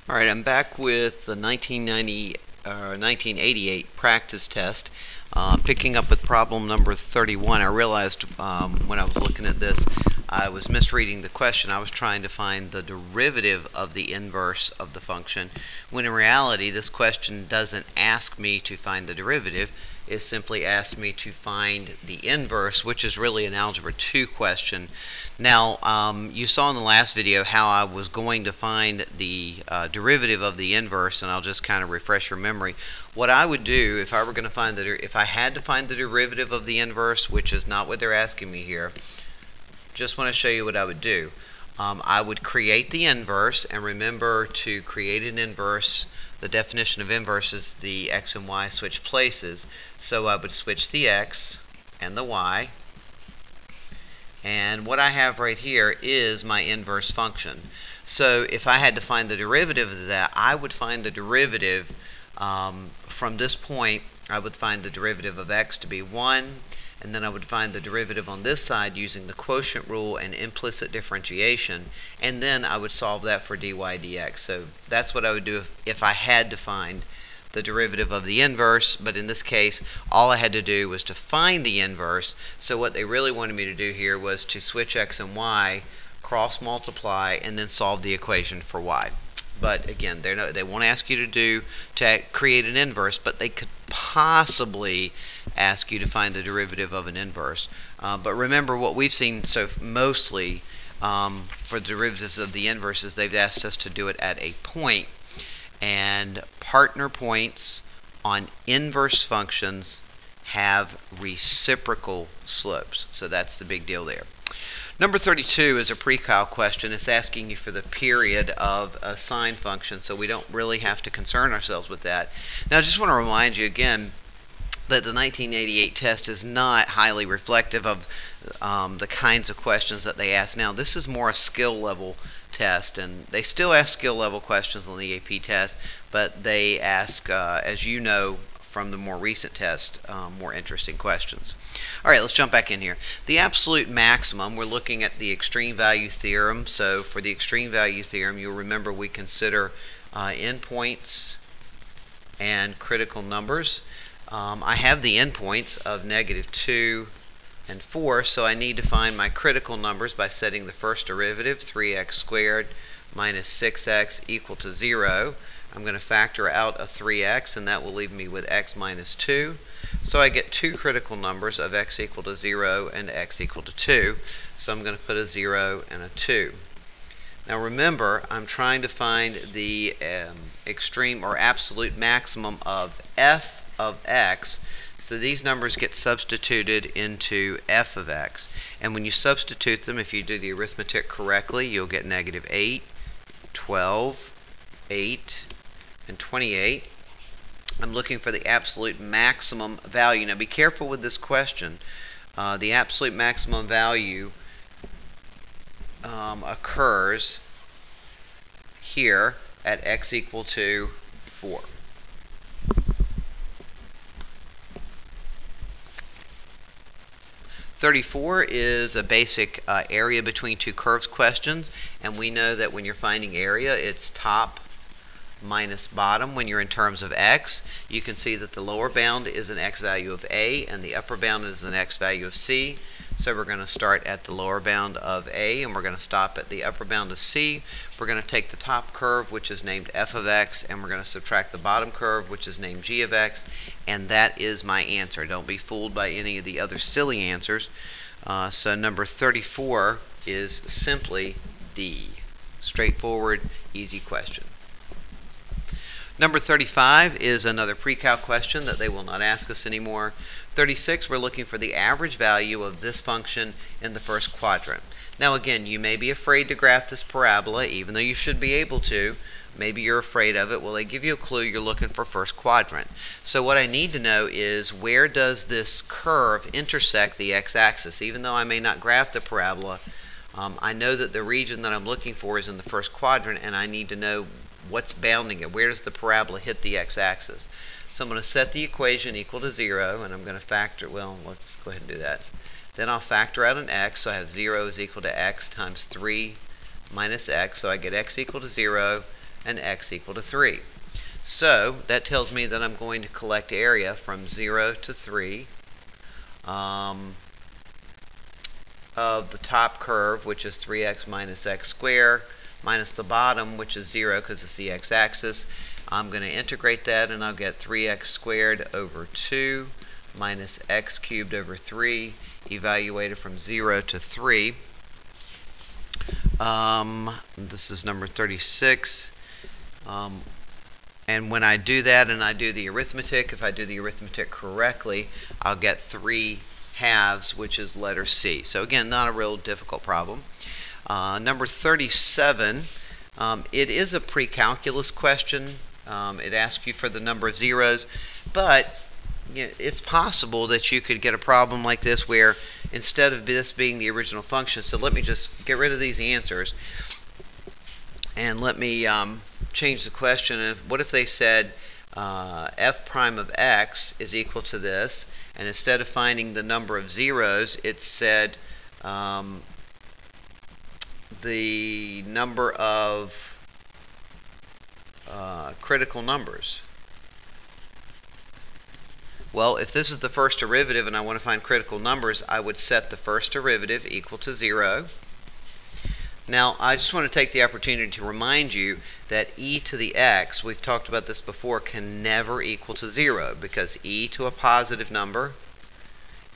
Alright, I'm back with the 1988 practice test, picking up with problem number 31. I realized when I was looking at this, I was misreading the question. I was trying to find the derivative of the inverse of the function, when in reality this question doesn't ask me to find the derivative. It simply asks me to find the inverse, which is really an Algebra 2 question. Now, you saw in the last video how I was going to find the derivative of the inverse, and I'll just kind of refresh your memory. What I would do if I were going to find if I had to find the derivative of the inverse, which is not what they're asking me here, just want to show you what I would do. I would create the inverse, and remember to create an inverse. The definition of inverse is the x and y switch places. So I would switch the x and the y. And what I have right here is my inverse function. So if I had to find the derivative of that, I would find the derivative from this point. I would find the derivative of x to be 1. And then I would find the derivative on this side using the quotient rule and implicit differentiation, and then I would solve that for dy dx. So that's what I would do if I had to find the derivative of the inverse, but in this case all I had to do was to find the inverse. So what they really wanted me to do here was to switch x and y, cross multiply, and then solve the equation for y. But again, they won't ask you to create an inverse, but they could possibly ask you to find the derivative of an inverse. But remember, what we've seen so mostly for the derivatives of the inverses, they've asked us to do it at a point, and partner points on inverse functions have reciprocal slopes. So that's the big deal there. Number 32 is a pre-cal question. It's asking you for the period of a sine function, so we don't really have to concern ourselves with that. Now I just want to remind you again that the 1988 test is not highly reflective of the kinds of questions that they ask now. This is more a skill level test, and they still ask skill level questions on the AP test, but they ask, as you know from the more recent test, more interesting questions. Alright, let's jump back in here. The absolute maximum, we're looking at the extreme value theorem. So for the extreme value theorem, you'll remember we consider endpoints and critical numbers. I have the endpoints of -2 and 4, so I need to find my critical numbers by setting the first derivative, 3x squared minus 6x equal to 0. I'm going to factor out a 3x, and that will leave me with x minus 2. So I get two critical numbers of x equal to 0 and x equal to 2. So I'm going to put a 0 and a 2. Now remember, I'm trying to find the extreme or absolute maximum of f of x. So these numbers get substituted into f of x. And when you substitute them, if you do the arithmetic correctly, you'll get -8, 12, 8, and 28. I'm looking for the absolute maximum value. Now be careful with this question. The absolute maximum value occurs here at x equal to 4. (34) is a basic area between two curves questions, and we know that when you're finding area, it's top minus bottom when you're in terms of x. You can see that the lower bound is an x value of a, and the upper bound is an x value of c. So we're going to start at the lower bound of a, and we're going to stop at the upper bound of c. We're going to take the top curve, which is named f of x, and we're going to subtract the bottom curve, which is named g of x, and that is my answer. Don't be fooled by any of the other silly answers. So number 34 is simply D. Straightforward, easy question. Number 35 is another pre-cal question that they will not ask us anymore. 36, we're looking for the average value of this function in the first quadrant. Now again, you may be afraid to graph this parabola, even though you should be able to. Maybe you're afraid of it. Well, they give you a clue. You're looking for first quadrant. So what I need to know is, where does this curve intersect the x-axis? Even though I may not graph the parabola, I know that the region that I'm looking for is in the first quadrant, and I need to know what's bounding it. Where does the parabola hit the x-axis? So I'm going to set the equation equal to 0, and I'm going to factor, well, let's go ahead and do that. Then I'll factor out an x, so I have 0 is equal to x times 3 minus x, so I get x equal to 0, and x equal to 3. So that tells me that I'm going to collect area from 0 to 3 of the top curve, which is 3x minus x squared, minus the bottom, which is 0 because it's the x-axis. I'm going to integrate that, and I'll get 3x squared over 2 minus x cubed over 3, evaluated from 0 to 3. This is number 36. And when I do that and I do the arithmetic, if I do the arithmetic correctly, I'll get 3/2, which is letter C. So again, not a real difficult problem. Number 37, it is a pre-calculus question. It asks you for the number of zeros, but it's possible that you could get a problem like this where instead of this being the original function, so let me just get rid of these answers and let me change the question. What if they said f prime of x is equal to this, and instead of finding the number of zeros, it said the number of critical numbers. Well, if this is the first derivative and I want to find critical numbers, I would set the first derivative equal to 0. Now, I just want to take the opportunity to remind you that e to the x, we've talked about this before, can never equal to 0 because e to a positive number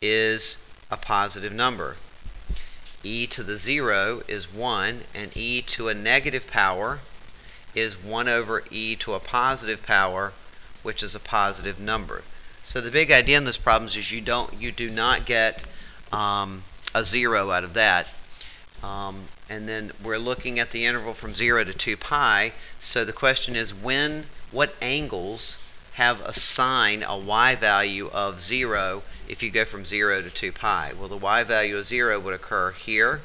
is a positive number. E to the 0 is 1, and e to a negative power is 1 over e to a positive power, which is a positive number. So the big idea in this problem is you do not get a 0 out of that. And then we're looking at the interval from 0 to 2 pi. So the question is, what angles have a sine, a y value of 0 if you go from 0 to 2 pi? Well, the y value of 0 would occur here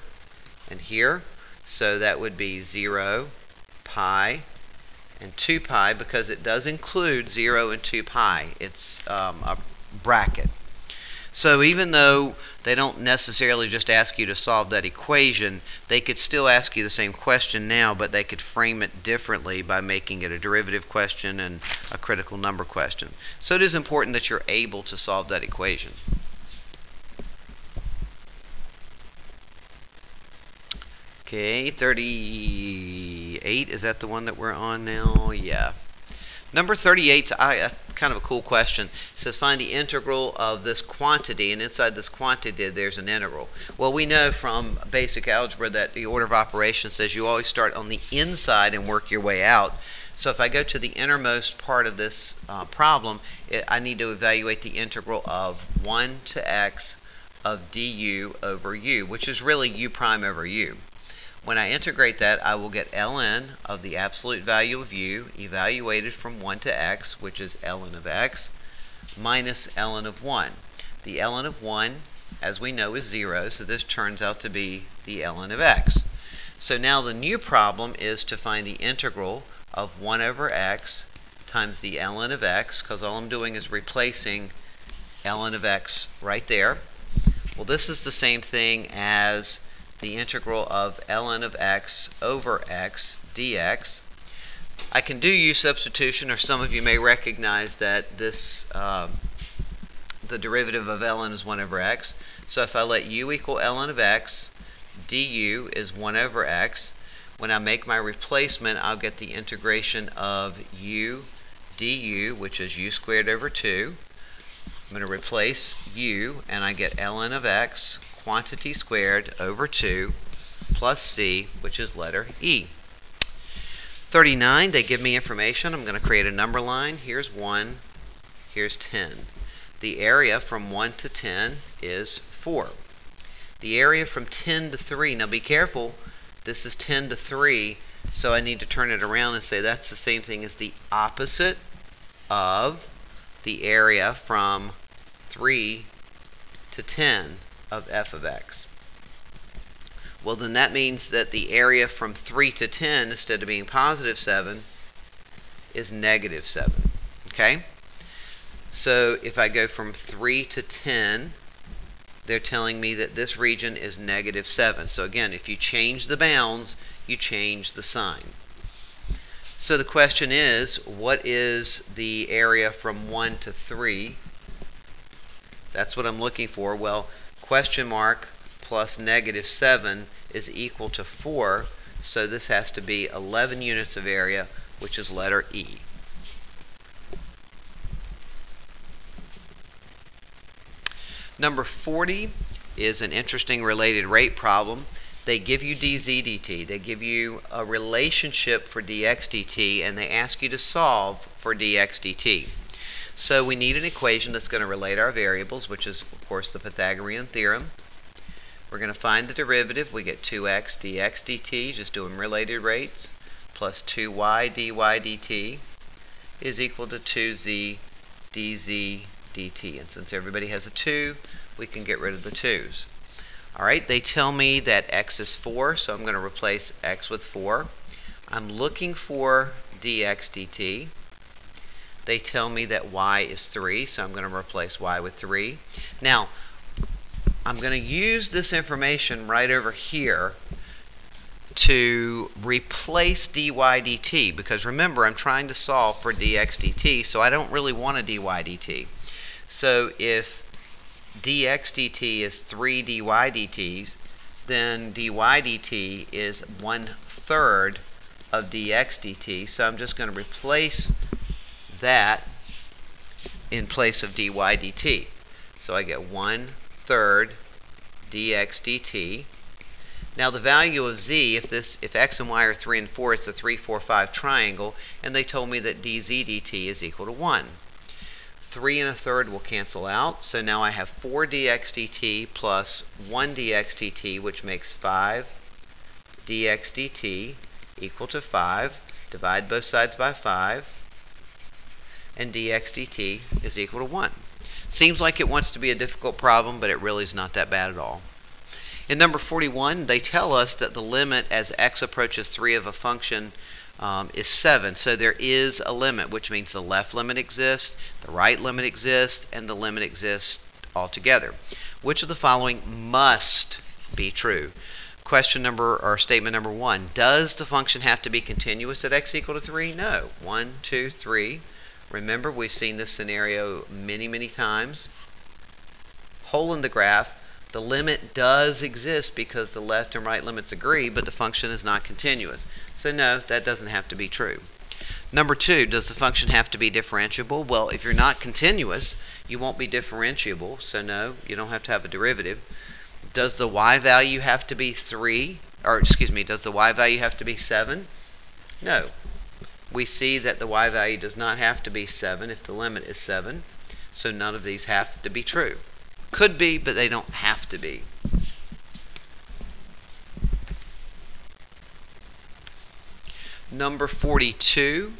and here. So that would be 0, pi, and 2 pi, because it does include 0 and 2 pi. It's a bracket. So even though they don't necessarily just ask you to solve that equation, they could still ask you the same question now, but they could frame it differently by making it a derivative question and a critical number question. So it is important that you're able to solve that equation. Okay, 38, is that the one that we're on now? Yeah. Number 38 is kind of a cool question. It says find the integral of this quantity, and inside this quantity there's an integral. Well, we know from basic algebra that the order of operations says you always start on the inside and work your way out. So if I go to the innermost part of this problem, I need to evaluate the integral of 1 to x of du over u, which is really u prime over u. When I integrate that, I will get ln of the absolute value of u, evaluated from 1 to x, which is ln of x, minus ln of 1. The ln of 1, as we know, is 0, so this turns out to be the ln of x. So now the new problem is to find the integral of 1 over x times the ln of x, because all I'm doing is replacing ln of x right there. Well, this is the same thing as the integral of ln of x over x dx. I can do u substitution, or some of you may recognize that this the derivative of ln is 1 over x. So if I let u equal ln of x, du is 1 over x. When I make my replacement, I'll get the integration of u du, which is u squared over 2. I'm going to replace u, and I get ln of x, quantity squared, over 2, plus c, which is letter E. 39, they give me information. I'm going to create a number line. Here's 1, here's 10. The area from 1 to 10 is 4. The area from 10 to 3, now be careful, this is 10 to 3, so I need to turn it around and say that's the same thing as the opposite of the area from 3 to 10 of f of x. Well, then that means that the area from 3 to 10, instead of being positive 7, is negative 7. Okay? So if I go from 3 to 10, they're telling me that this region is negative 7. So again, if you change the bounds, you change the sign. So the question is, what is the area from 1 to 3? That's what I'm looking for. Well, question mark plus -7 is equal to 4, so this has to be 11 units of area, which is letter E. Number 40 is an interesting related rate problem. They give you dz dt. They give you a relationship for dx dt, and they ask you to solve for dx dt. So we need an equation that's going to relate our variables, which is, of course, the Pythagorean Theorem. We're going to find the derivative. We get 2x dx dt, just doing related rates, plus 2y dy dt is equal to 2z dz dt. And since everybody has a 2, we can get rid of the 2's. All right, they tell me that x is 4, so I'm going to replace x with 4. I'm looking for dx dt. They tell me that y is 3, so I'm going to replace y with 3. Now, I'm going to use this information right over here to replace dy dt, because remember, I'm trying to solve for dx dt, so I don't really want a dy dt. So if dx dt is 3 dy dt's, then dy dt is 1/3 of dx dt. So I'm just going to replace that in place of dy dt. So I get 1/3 dx dt. Now the value of z, if x and y are 3 and 4, it's a 3, 4, 5 triangle, and they told me that dz dt is equal to 1. 3 1/3 will cancel out, so now I have 4 dx dt plus 1 dx dt, which makes 5 dx dt equal to 5. Divide both sides by 5, and dx dt is equal to 1. Seems like it wants to be a difficult problem, but it really is not that bad at all. In number 41, they tell us that the limit as x approaches 3 of a function is 7. So there is a limit, which means the left limit exists, the right limit exists, and the limit exists altogether. Which of the following must be true? Question number, or statement number 1, does the function have to be continuous at x equal to 3? No. 1, 2, 3. Remember, we've seen this scenario many, many times. Hole in the graph. The limit does exist because the left and right limits agree, but the function is not continuous. So no, that doesn't have to be true. Number 2, does the function have to be differentiable? Well, if you're not continuous, you won't be differentiable, so no, you don't have to have a derivative. Does the y value have to be 3? Or excuse me, does the y value have to be 7? No. We see that the y value does not have to be 7 if the limit is 7, so none of these have to be true. Could be, but they don't have to be. Number 42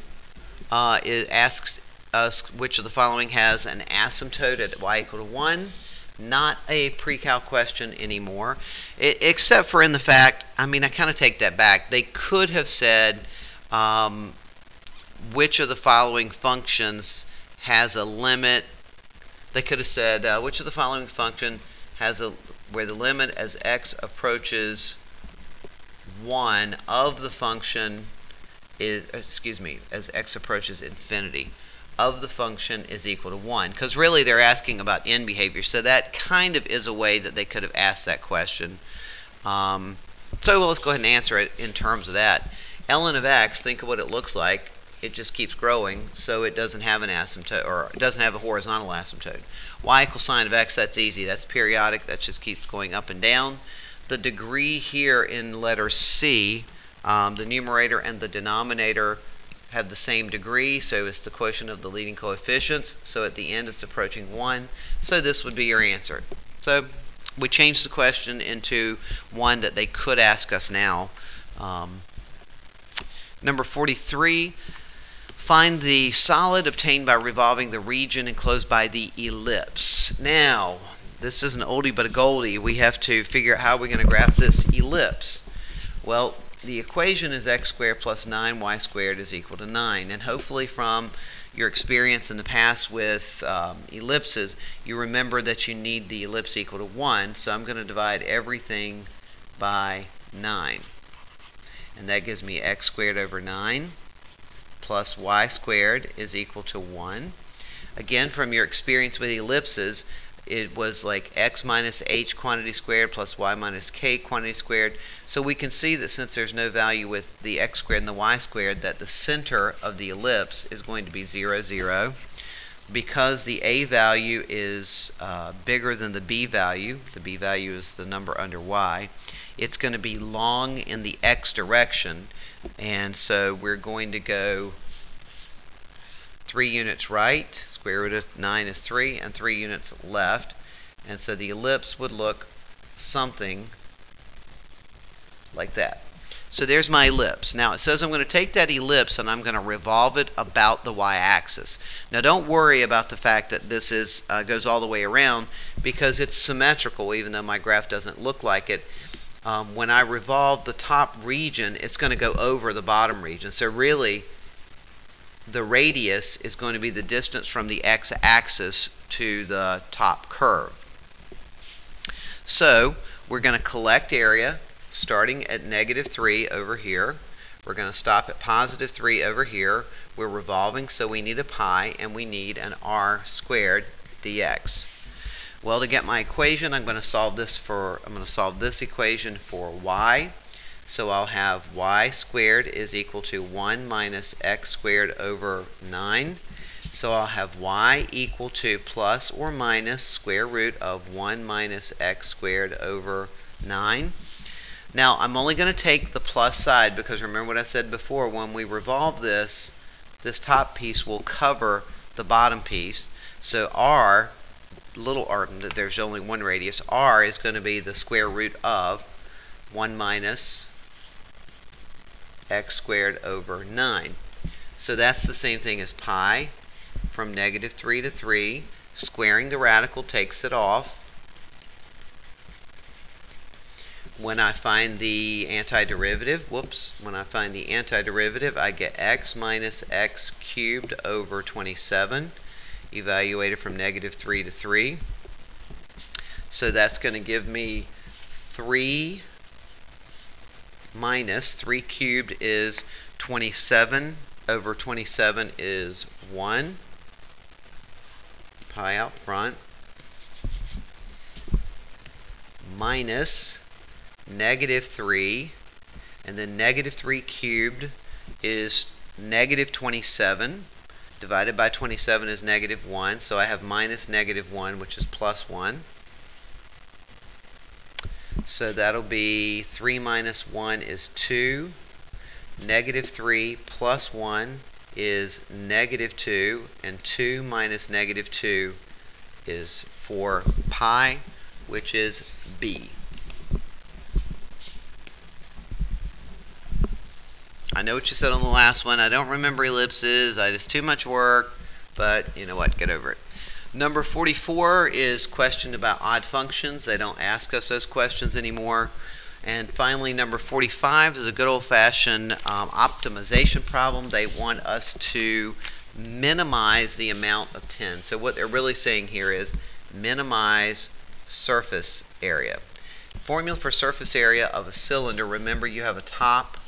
asks us which of the following has an asymptote at y equal to 1. Not a pre-calc question anymore, except for in the fact, I kind of take that back. They could have said which of the following functions has a limit. They could have said which of the following function has where the limit as x approaches 1 of the function is, as x approaches infinity of the function is equal to 1. Because really they're asking about end behavior. So that kind of is a way that they could have asked that question. So let's go ahead and answer it in terms of that. ln of x, think of what it looks like. It just keeps growing, so it doesn't have an asymptote, or it doesn't have a horizontal asymptote. Y equals sine of x, that's easy. That's periodic. That just keeps going up and down. The degree here in letter C, the numerator and the denominator have the same degree, so it's the quotient of the leading coefficients. So at the end, it's approaching 1. So this would be your answer. So we changed the question into one that they could ask us now. Number 43. Find the solid obtained by revolving the region enclosed by the ellipse. Now, this is an oldie but a goldie. We have to figure out how we're going to graph this ellipse. Well, the equation is x squared plus 9y squared is equal to 9. And hopefully from your experience in the past with ellipses, you remember that you need the ellipse equal to 1. So I'm going to divide everything by 9. And that gives me x squared over 9 plus y squared is equal to 1. Again, from your experience with ellipses, it was like x minus h quantity squared plus y minus k quantity squared. So we can see that since there's no value with the x squared and the y squared, that the center of the ellipse is going to be 0, 0. Because the a value is bigger than the b value is the number under y, it's going to be long in the x direction, and so we're going to go 3 units right, square root of 9 is 3, and 3 units left, and so the ellipse would look something like that. So there's my ellipse. Now it says I'm going to take that ellipse and I'm going to revolve it about the y-axis. Now don't worry about the fact that this is goes all the way around, because it's symmetrical even though my graph doesn't look like it. When I revolve the top region, it's going to go over the bottom region. So really the radius is going to be the distance from the x-axis to the top curve. So we're going to collect area starting at -3 over here. We're going to stop at +3 over here. We're revolving, so we need a pi, and we need an r squared dx. Well, to get my equation, I'm going to solve this equation for y. So I'll have y squared is equal to 1 minus x squared over 9. So I'll have y equal to plus or minus square root of 1 minus x squared over 9. Now, I'm only going to take the plus side because remember what I said before, when we revolve this top piece will cover the bottom piece. So r, little r, there's only one radius, r is going to be the square root of 1 minus x squared over 9. So that's the same thing as pi from -3 to 3. Squaring the radical takes it off. When I find the antiderivative, I get x minus x cubed over 27, evaluated from -3 to 3. So that's going to give me 3 minus 3 cubed is 27 over 27 is 1. Pi out front. Minus -3, and then -3 cubed is -27, divided by 27 is -1, so I have minus -1, which is plus 1. So that'll be 3 minus 1 is 2, -3 plus 1 is -2, and 2 minus -2 is 4 pi, which is b. I know what you said on the last one. I don't remember ellipses. It's too much work, but you know what? Get over it. Number 44 is question about odd functions. They don't ask us those questions anymore. And finally, number 45 is a good old-fashioned optimization problem. They want us to minimize the amount of 10. So what they're really saying here is minimize surface area. Formula for surface area of a cylinder, remember you have a top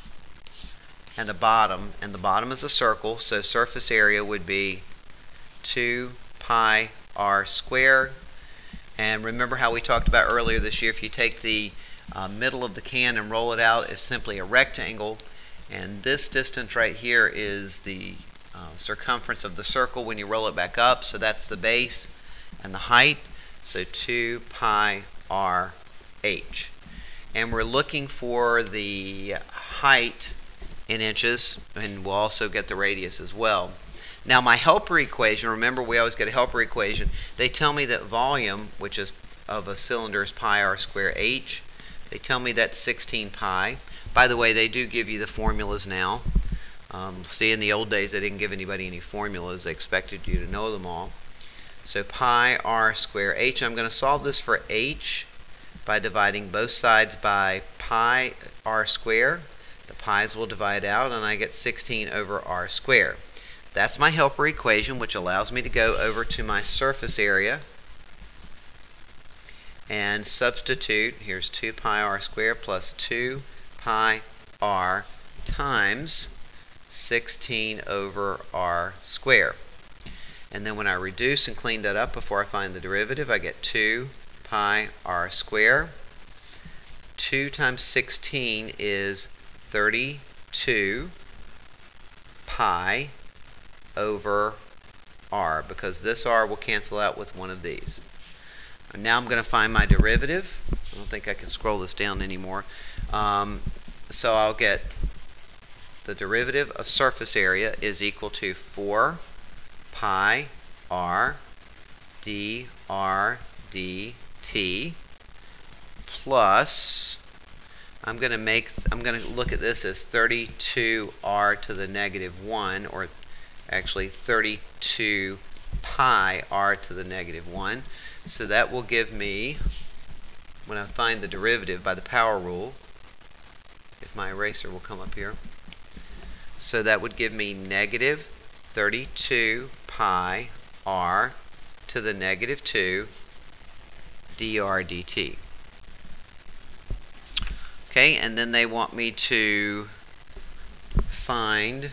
and a bottom, and the bottom is a circle, so surface area would be 2 pi r squared. And remember how we talked about earlier this year, if you take the middle of the can and roll it out, it's simply a rectangle, and this distance right here is the circumference of the circle when you roll it back up, so that's the base and the height, so 2 pi r h. And we're looking for the height in inches, and we'll also get the radius as well. Now my helper equation, remember we always get a helper equation, they tell me that volume, which is of a cylinder, is pi r squared h. They tell me that's 16 pi. By the way, they do give you the formulas now. See, in the old days they didn't give anybody any formulas, they expected you to know them all. So pi r squared h, I'm going to solve this for h by dividing both sides by pi r squared. The pi's will divide out, and I get 16 over r squared. That's my helper equation, which allows me to go over to my surface area and substitute. Here's 2 pi r squared plus 2 pi r times 16 over r squared. And then when I reduce and clean that up before I find the derivative, I get 2 pi r squared. 2 times 16 is 32 pi over r, because this r will cancel out with one of these. And now I'm going to find my derivative. I don't think I can scroll this down anymore. So I'll get the derivative of surface area is equal to 4 pi r dr dt plus, I'm going to look at this as 32r to the negative 1, or actually 32 pi r to the negative 1. So that will give me, when I find the derivative by the power rule, if my eraser will come up here, so that would give me negative 32 pi r to the negative 2 dr dt. Okay, and then they want me to find